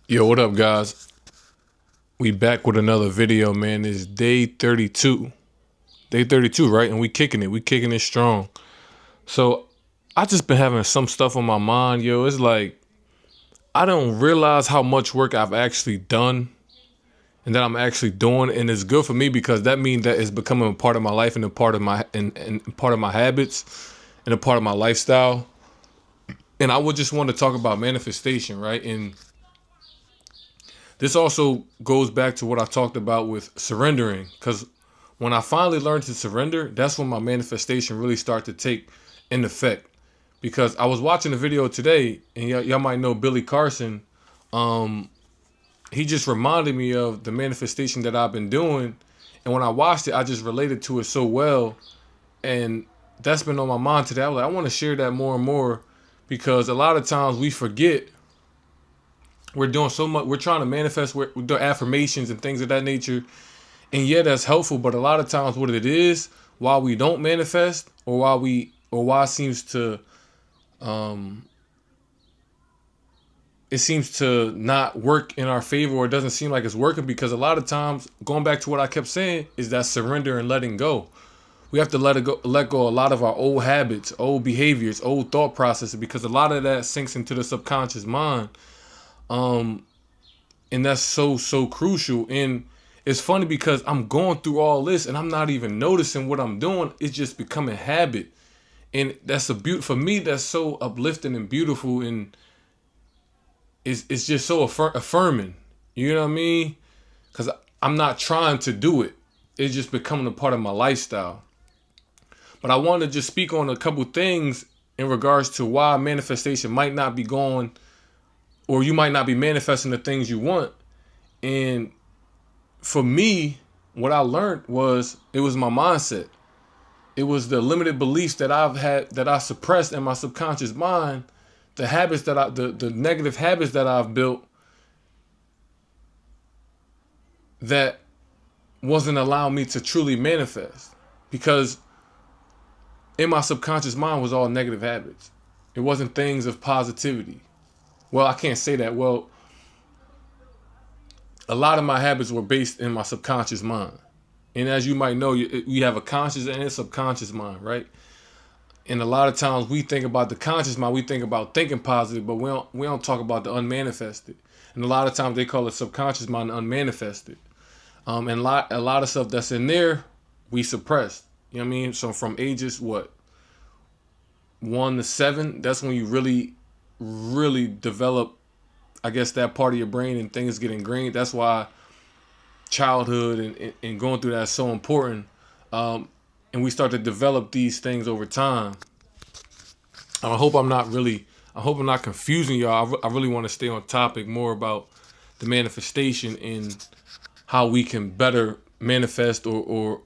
Yo, what up, guys? We back with another video, man. It's day 32. Day 32, right? And we kicking it. We kicking it strong. So I just been having some stuff on my mind, yo. It's like I don't realize how much work I've actually done and that I'm actually doing, and it's good for me because that means that it's becoming a part of my life and a part of and part of my habits and a part of my lifestyle. And I would just want to talk about manifestation, right? And this also goes back to what I talked about with surrendering, because when I finally learned to surrender, that's when my manifestation really started to take in effect. Because I was watching a video today, and y'all might know Billy Carson. Um, he just reminded me of the manifestation that I've been doing, and when I watched it, I just related to it so well, and that's been on my mind today. I was like, I want to share that more and more, because a lot of times we forget we're doing so much. We're trying to manifest. We're doing affirmations and things of that nature, and yeah, that's helpful. But a lot of times, what it is, why we don't manifest, or why it seems to, um, it seems to not work in our favor, or it doesn't seem like it's working, because a lot of times, going back to what I kept saying, is that surrender and letting go. We have to let go a lot of our old habits, old behaviors, old thought processes, because a lot of that sinks into the subconscious mind. Um, and that's so crucial. And it's funny because I'm going through all this and I'm not even noticing what I'm doing. It's just becoming habit, and that's a for me. That's so uplifting and beautiful, and it's just so affirming. You know what I mean? Because I'm not trying to do it. It's just becoming a part of my lifestyle. But I want to just speak on a couple things in regards to why manifestation might not be going, or you might not be manifesting the things you want. And for me, what I learned was it was my mindset. It was the limited beliefs that I've had, that I suppressed in my subconscious mind, the habits that the negative habits that I've built that wasn't allowing me to truly manifest. Because in my subconscious mind was all negative habits. It wasn't things of positivity. Well, I can't say that. Well, a lot of my habits were based in my subconscious mind. And as you might know, you have a conscious and a subconscious mind, right? And a lot of times we think about the conscious mind, we think about thinking positive, but we don't talk about the unmanifested. And a lot of times they call it subconscious mind unmanifested. And a lot of stuff that's in there, we suppress. You know what I mean? So from ages 1 to 7, that's when you really develop, I guess, that part of your brain, and things get ingrained. That's why childhood and going through that is so important. And we start to develop these things over time. I hope I'm not confusing y'all. I really want to stay on topic more about the manifestation and how we can better manifest, or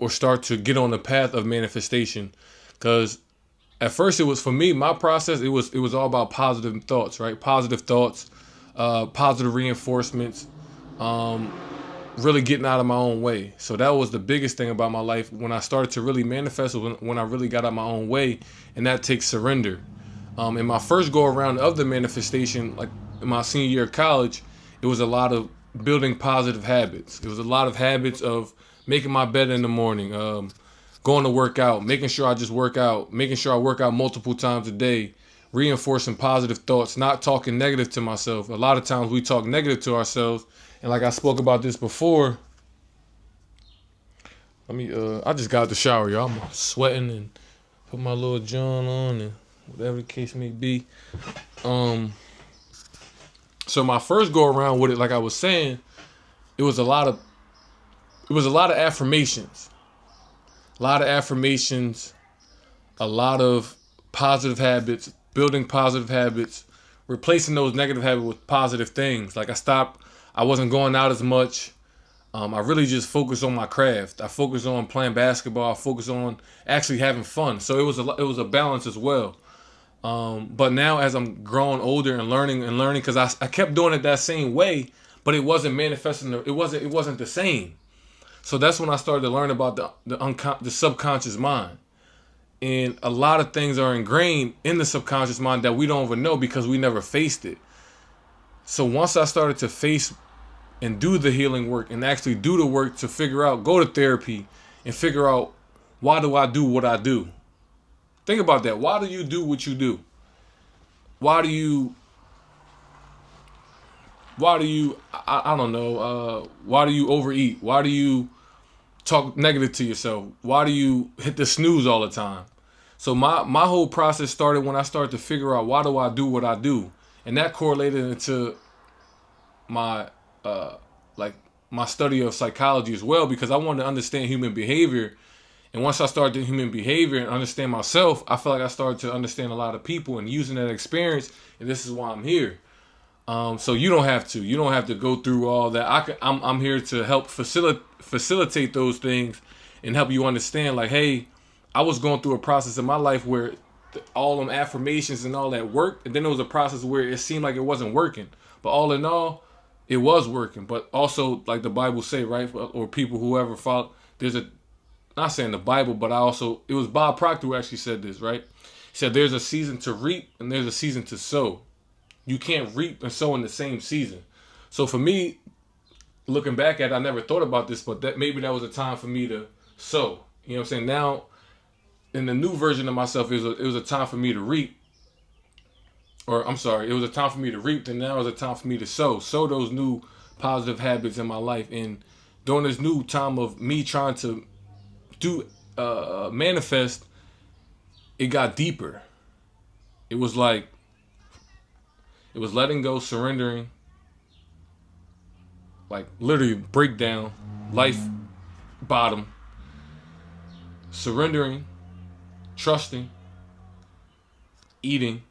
start to get on the path of manifestation. Because at first, it was, for me, my process, it was all about positive thoughts, right? Positive thoughts, positive reinforcements, um, really getting out of my own way. So that was the biggest thing about my life. When I started to really manifest, was when I really got out of my own way, and that takes surrender. In my first go around of the manifestation, like in my senior year of college, it was a lot of building positive habits. It was a lot of habits of making my bed in the morning, going to work out, making sure I just work out, making sure I work out multiple times a day, reinforcing positive thoughts, not talking negative to myself. A lot of times we talk negative to ourselves, and like I spoke about this before. I just got out the shower, y'all. I'm sweating and put my little John on and whatever the case may be. Um, so my first go around with it, like I was saying, it was a lot of affirmations, a lot of affirmations, a lot of positive habits, building positive habits, replacing those negative habits with positive things. Like I wasn't going out as much. I really just focused on my craft. I focused on playing basketball. I focused on actually having fun. So it was a balance as well. But now, as I'm growing older and learning, because I kept doing it that same way, but it wasn't manifesting. It wasn't the same. So that's when I started to learn about the subconscious mind. And a lot of things are ingrained in the subconscious mind that we don't even know because we never faced it. So once I started to face and do the healing work and actually do the work to figure out, go to therapy and figure out, why do I do what I do? Think about that. Why do you do what you do? Why do you, I don't know, why do you overeat? Why do you talk negative to yourself? Why do you hit the snooze all the time? So my whole process started when I started to figure out, why do I do what I do? And that correlated into my like my study of psychology as well, because I wanted to understand human behavior. And once I started doing human behavior and understand myself, I feel like I started to understand a lot of people and using that experience. And this is why I'm here. So you don't have to. You don't have to go through all that. I'm here to help facilitate those things and help you understand. Like, hey, I was going through a process in my life where all them affirmations and all that worked, and then there was a process where it seemed like it wasn't working. But all in all, it was working. But also, like the Bible say, right, or people whoever follow, there's a, not saying the Bible, but it was Bob Proctor who actually said this, right? He said there's a season to reap and there's a season to sow. You can't reap and sow in the same season. So for me, looking back at it, I never thought about this, but maybe that was a time for me to sow. You know what I'm saying? Now, in the new version of myself, it was a time for me to reap. Or I'm sorry, it was a time for me to reap, and now it's a time for me to sow. Sow those new positive habits in my life. And during this new time of me trying to do manifest, it got deeper. It was like, it was letting go, surrendering, like literally breakdown, life bottom, surrendering, trusting, eating,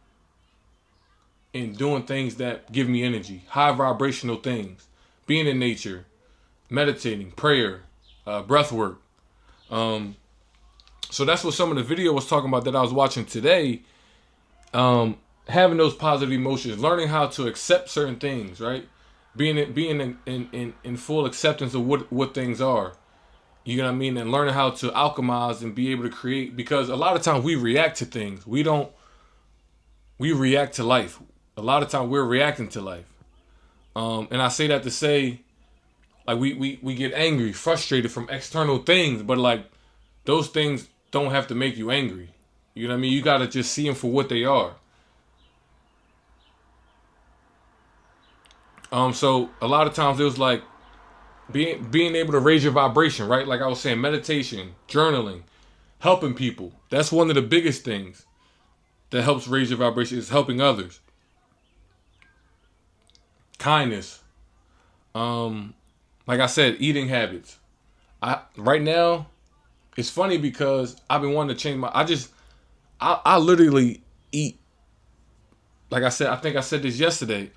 and doing things that give me energy, high vibrational things, being in nature, meditating, prayer, breath work. So that's what some of the video was talking about that I was watching today. Having those positive emotions, learning how to accept certain things, right? Being in full acceptance of what things are. You know what I mean? And learning how to alchemize and be able to create, because a lot of times we react to things. We react to life. A lot of times we're reacting to life. And I say that to say, like, we get angry, frustrated from external things, but like those things don't have to make you angry. You know what I mean? You got to just see them for what they are. So a lot of times it was like being able to raise your vibration, right? Like I was saying, meditation, journaling, helping people. That's one of the biggest things that helps raise your vibration, is helping others. Kindness. Like I said, eating habits. Right now, it's funny because I've been wanting to change I literally eat. Like I said, I think I said this yesterday.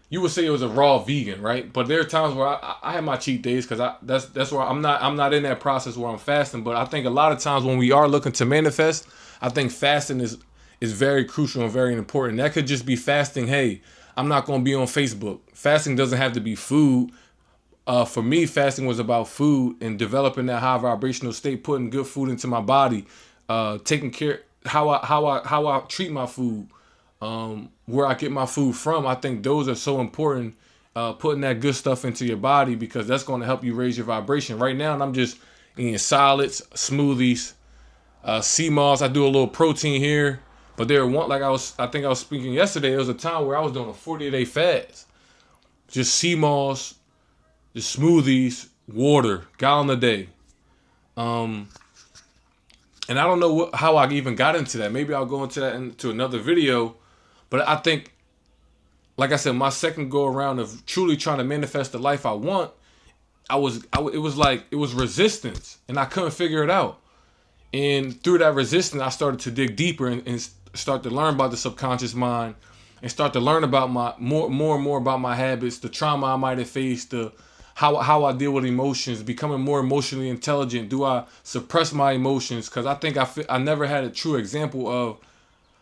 You would say it was a raw vegan, right? But there are times where I have my cheat days, because that's where I'm not in that process where I'm fasting. But I think a lot of times when we are looking to manifest, I think fasting is very crucial and very important. That could just be fasting. Hey, I'm not going to be on Facebook. Fasting doesn't have to be food. For me, fasting was about food and developing that high vibrational state, putting good food into my body, taking care how I treat my food. Where I get my food from. I think those are so important, putting that good stuff into your body, because that's going to help you raise your vibration. Right now, I'm just eating solids, smoothies, sea moss. I do a little protein here, but I think I was speaking yesterday, there was a time where I was doing a 40-day fast. Just sea moss, just smoothies, water, gallon a day. And I don't know how I even got into that. Maybe I'll go into that into another video. But I think, like I said, my second go around of truly trying to manifest the life I want, it was resistance, and I couldn't figure it out. And through that resistance, I started to dig deeper and start to learn about the subconscious mind, and start to learn about more and more about my habits, the trauma I might have faced, how I deal with emotions, becoming more emotionally intelligent. Do I suppress my emotions? Because I think I never had a true example of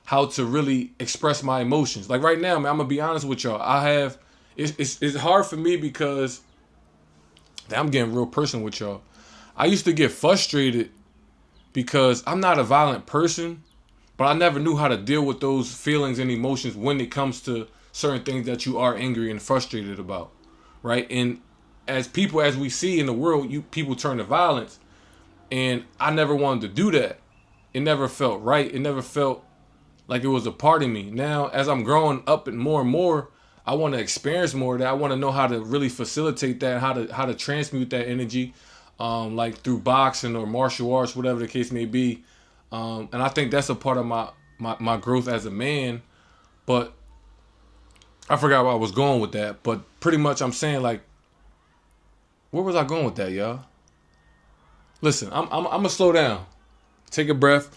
how to really express my emotions. Like right now, man, I'm gonna be honest with y'all. It's hard for me because I'm getting real personal with y'all. I used to get frustrated because I'm not a violent person, but I never knew how to deal with those feelings and emotions when it comes to certain things that you are angry and frustrated about, right? And as people, as we see in the world, people turn to violence, and I never wanted to do that. It never felt right. It never felt like it was a part of me. Now, as I'm growing up and more, I want to experience more of that. I want to know how to really facilitate that, how to transmute that energy, like through boxing or martial arts, whatever the case may be. And I think that's a part of my growth as a man. But I forgot where I was going with that. But pretty much I'm saying, like, where was I going with that, y'all? Listen, I'm gonna slow down. Take a breath.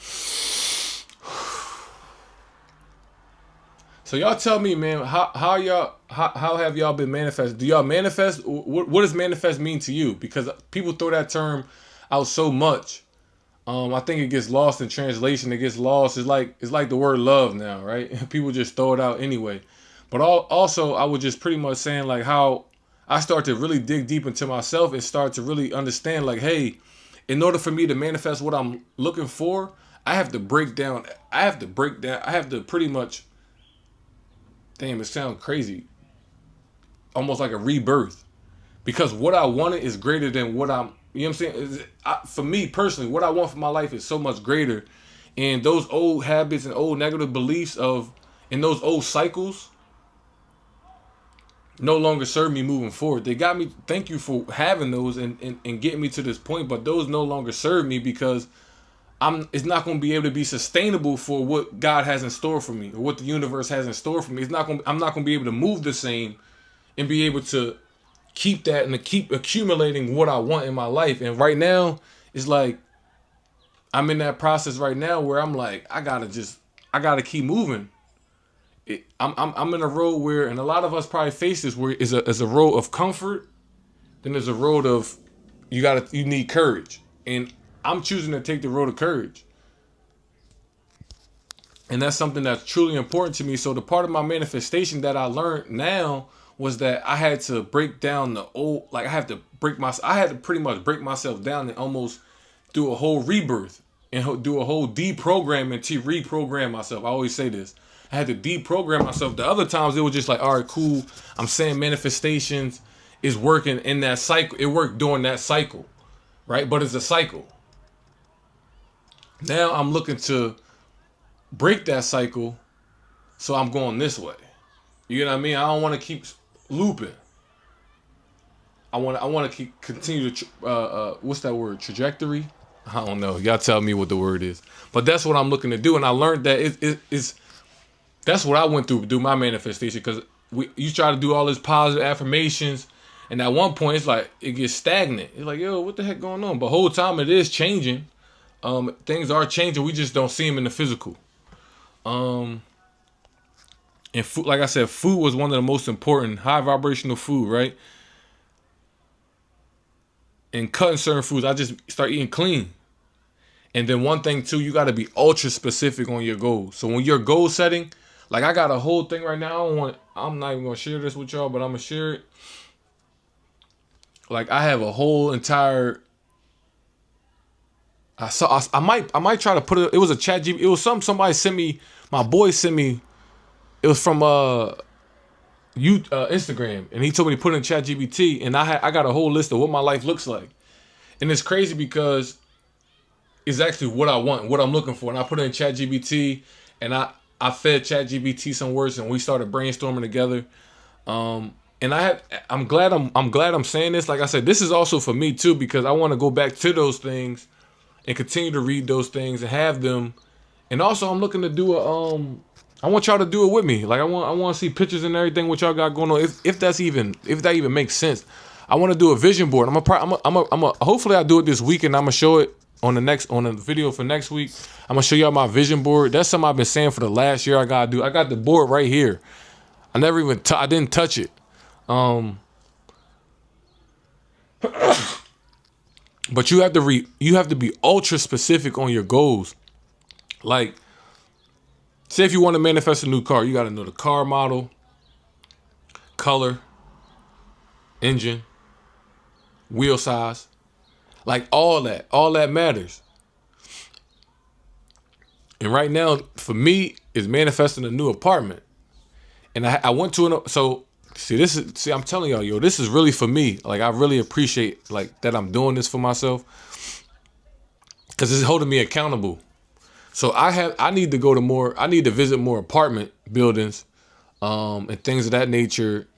So y'all tell me, man, how have y'all been manifest? Do y'all manifest? What does manifest mean to you? Because people throw that term out so much. I think it gets lost in translation. It gets lost. It's like the word love now, right? People just throw it out anyway. But also, I was just pretty much saying like how I start to really dig deep into myself and start to really understand like, hey, in order for me to manifest what I'm looking for, I have to break down. I have to pretty much. Damn, it sounds crazy. Almost like a rebirth. Because what I wanted is greater than what I'm, you know what I'm saying? For me personally, what I want for my life is so much greater. And those old habits and old negative beliefs and those old cycles no longer serve me moving forward. They got me, thank you for having those and getting me to this point, but those no longer serve me because it's not going to be able to be sustainable for what God has in store for me or what the universe has in store for me. I'm not going to be able to move the same and be able to keep that and to keep accumulating what I want in my life. And right now, it's like I'm in that process right now where I'm like, I gotta keep moving. I'm in a road where, and a lot of us probably face this, where is a road of comfort, then there's a road of you need courage. And I'm choosing to take the road of courage. And that's something that's truly important to me. So the part of my manifestation that I learned now was that I had to break down the old, like I had to pretty much break myself down and almost do a whole rebirth and do a whole deprogramming to reprogram myself. I always say this. I had to deprogram myself. The other times it was just like, all right, cool. I'm saying manifestations is working in that cycle. It worked during that cycle, right? But it's a cycle. Now I'm looking to break that cycle, so I'm going this way. You know what I mean? I don't want to keep looping. I want to continue to what's that word? Trajectory? I don't know. Y'all tell me what the word is. But that's what I'm looking to do, and I learned that that's what I went through to do my manifestation. Because you try to do all these positive affirmations, and at one point it's like it gets stagnant. It's like, yo, what the heck going on? But whole time it is changing. Things are changing. We just don't see them in the physical. And food, like I said, food was one of the most important, high vibrational food, right? And cutting certain foods, I just start eating clean. And then one thing too, you got to be ultra specific on your goals. So when you're goal setting, like I got a whole thing right now. I'm not even gonna share this with y'all, but I'm gonna share it. Like I have a whole entire. I might try to put it. It was a chat GP. It was somebody sent me. My boy sent me. It was from Instagram, and he told me to put it in chat GBT, and I got a whole list of what my life looks like, and it's crazy because it's actually what I want, what I'm looking for, and I put it in chat GBT, and I fed chat GBT some words, and we started brainstorming together. And I'm glad I'm saying this. Like I said, this is also for me too, because I want to go back to those things and continue to read those things and have them. And also I'm looking to do I want y'all to do it with me. Like I want to see pictures and everything what y'all got going on. If that even makes sense. I want to do a vision board. Hopefully I do it this week, and I'm gonna show it on the video for next week. I'm gonna show y'all my vision board. That's something I've been saying for the last year. I gotta do. I got the board right here. I never even I didn't touch it. But you have to be ultra specific on your goals. Like, say if you want to manifest a new car, you got to know the car model, color, engine, wheel size, like all that matters. And right now, for me, is manifesting a new apartment. And I went to I'm telling y'all, yo, this is really for me. Like, I really appreciate like that I'm doing this for myself, because it's holding me accountable. So I need to visit more apartment buildings, and things of that nature.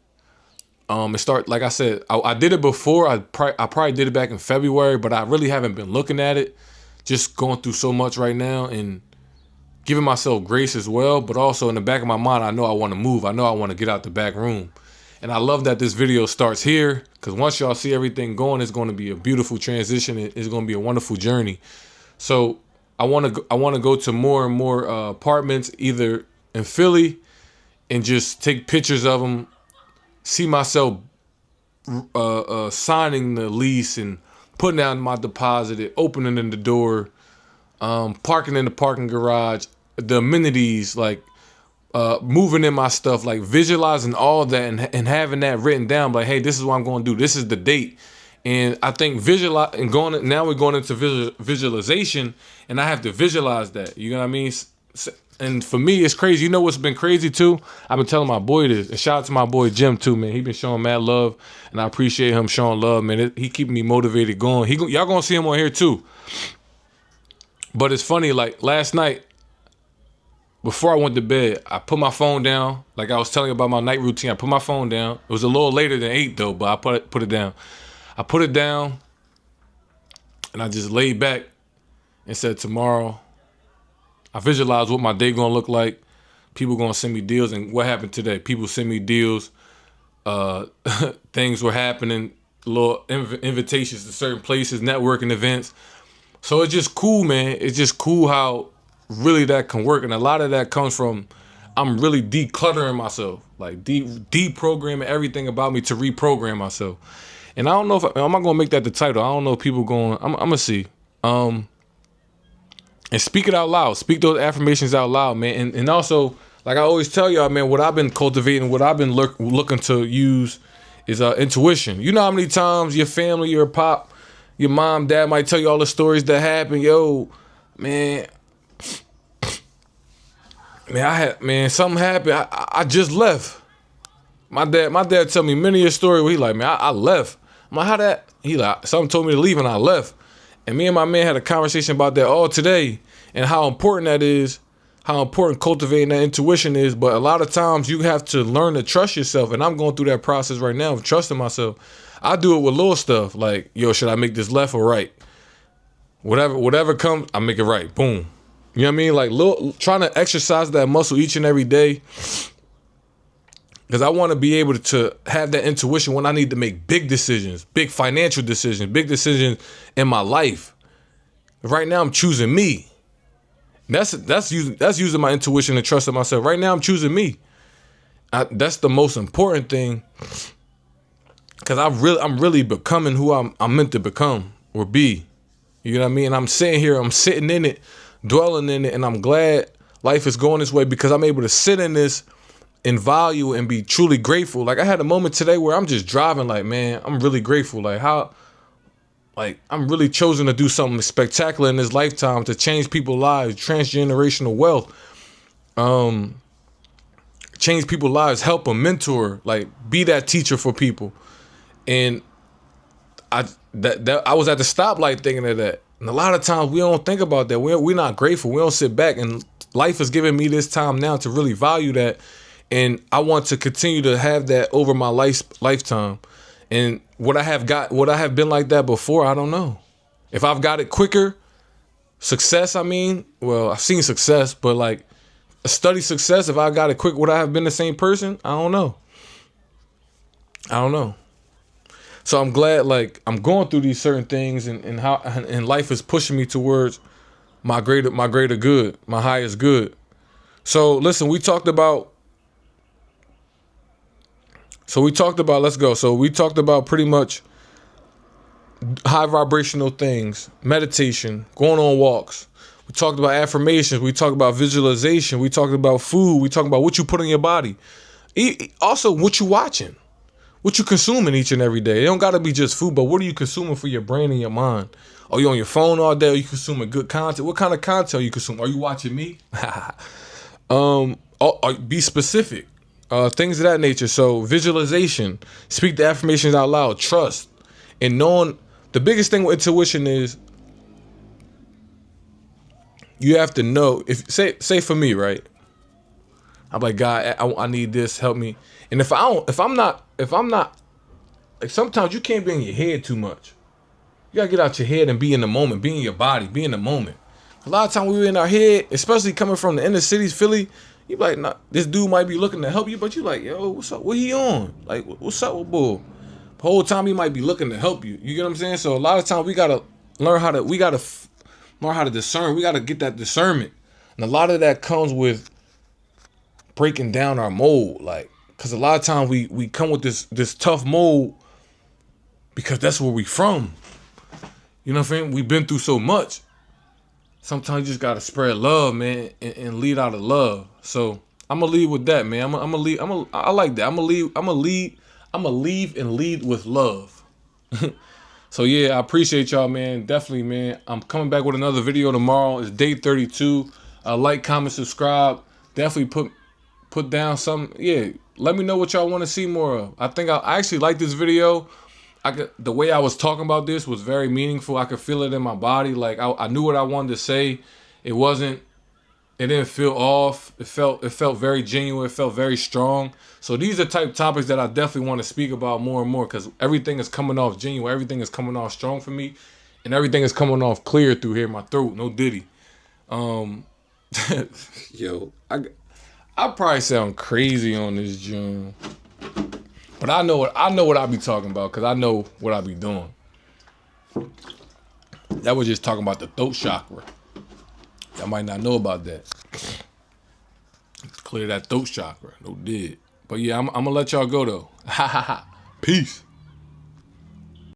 And start, like I said, I did it before. I probably did it back in February, but I really haven't been looking at it. Just going through so much right now and giving myself grace as well. But also in the back of my mind, I know I want to move. I know I want to get out the back room. And I love that this video starts here, because once y'all see everything going, it's going to be a beautiful transition. It's going to be a wonderful journey. So I want to go to more and more apartments, either in Philly, and just take pictures of them. See myself signing the lease and putting down my deposit, opening in the door, parking in the parking garage, the amenities, like moving in my stuff, like visualizing all that and having that written down. Like, hey, this is what I'm going to do. This is the date. And I think now we're going into visualization, and I have to visualize that. You know what I mean? And for me, it's crazy. You know what's been crazy too? I've been telling my boy this. And shout out to my boy Jim too, man. He been showing mad love, and I appreciate him showing love, man. He keeping me motivated going. Y'all gonna see him on here too. But it's funny, like last night, before I went to bed, I put my phone down. Like I was telling you about my night routine, I put my phone down. It was a little later than 8 though, but I put it down. I put it down, and I just laid back and said, tomorrow, I visualized what my day gonna look like. People gonna send me deals, and what happened today? People send me deals. Things were happening, little invitations to certain places, networking events. So it's just cool, man. It's just cool how really that can work, and a lot of that comes from I'm really decluttering myself, like deprogramming everything about me to reprogram myself. And I don't know if I'm not gonna make that the title. I don't know if people going. I'm gonna see. And speak it out loud. Speak those affirmations out loud, man. And also, like I always tell y'all, man, what I've been cultivating, what I've been looking to use is intuition. You know how many times your family, your pop, your mom, dad might tell you all the stories that happen. Yo, man, something happened. I just left. My dad tell me many a story where he like, man, I left. I'm like, how that? He like, something told me to leave and I left. And me and my man had a conversation about that all today, and how important that is, how important cultivating that intuition is. But a lot of times you have to learn to trust yourself. And I'm going through that process right now of trusting myself. I do it with little stuff like, yo, should I make this left or right? Whatever comes, I make it right. Boom. You know what I mean? Like trying to exercise that muscle each and every day. Because I want to be able to have that intuition when I need to make big decisions, big financial decisions, big decisions in my life. Right now, I'm choosing me. That's using my intuition and trust in myself. Right now, I'm choosing me. That's the most important thing. Because I'm really becoming who I'm meant to become or be. You know what I mean? And I'm sitting here, I'm sitting in it, dwelling in it, and I'm glad life is going this way because I'm able to sit in this and value and be truly grateful. Like I had a moment today where I'm just driving like, man, I'm really grateful. Like I'm really chosen to do something spectacular in this lifetime to change people's lives, transgenerational wealth, change people's lives, help them, mentor, like be that teacher for people. And I was at the stoplight thinking of that. And a lot of times we don't think about that. We're not grateful. We don't sit back, and life has given me this time now to really value that. And I want to continue to have that over my lifetime. And what I have been like that before, I don't know. If I've got it quicker, success, I've seen success, but like a study success, if I got it quick, would I have been the same person? I don't know. So I'm glad, like, I'm going through these certain things and life is pushing me towards my greater good, my highest good. So listen, we talked about, let's go. So we talked about pretty much high vibrational things, meditation, going on walks. We talked about affirmations. We talked about visualization. We talked about food. We talked about what you put in your body. Also, what you watching, what you consuming each and every day. It don't got to be just food, but what are you consuming for your brain and your mind? Are you on your phone all day? Are you consuming good content? What kind of content are you consuming? Are you watching me? Be specific. things of that nature. So visualization, speak the affirmations out loud, trust, and knowing. The biggest thing with intuition is you have to know. If say for me, right? I'm like, God, I need this, help me. And if I'm not, like sometimes you can't be in your head too much. You gotta get out your head and be in the moment, be in your body, be in the moment. A lot of times we were in our head, especially coming from the inner cities, Philly. You be like, nah, this dude might be looking to help you, but you like, yo, what's up? What he on? Like, what's up with bull? The whole time he might be looking to help you. You get what I'm saying? So a lot of times we gotta learn how to, learn how to discern. We gotta get that discernment, and a lot of that comes with breaking down our mold, like, because a lot of times we come with this tough mold because that's where we from. You know what I'm saying? We've been through so much. Sometimes you just gotta spread love, man, and lead out of love. So I'm gonna lead with that, man. I'm gonna lead. I like that. I'm gonna leave and lead with love. So yeah, I appreciate y'all, man. Definitely, man. I'm coming back with another video tomorrow. It's day 32. Like, comment, subscribe. Definitely put down some. Yeah, let me know what y'all want to see more of. I think I actually like this video. The way I was talking about this was very meaningful. I could feel it in my body. Like I knew what I wanted to say. It didn't feel off. It felt very genuine. It felt very strong. So these are type topics that I definitely want to speak about more and more, because everything is coming off genuine. Everything is coming off strong for me, and everything is coming off clear through here, my throat. No diddy. Yo, I probably sound crazy on this June. But I know what I be talking about, because I know what I be doing. That was just talking about the throat chakra. Y'all might not know about that. Clear that throat chakra. No did. But yeah, I'm gonna let y'all go though. Ha ha ha. Peace.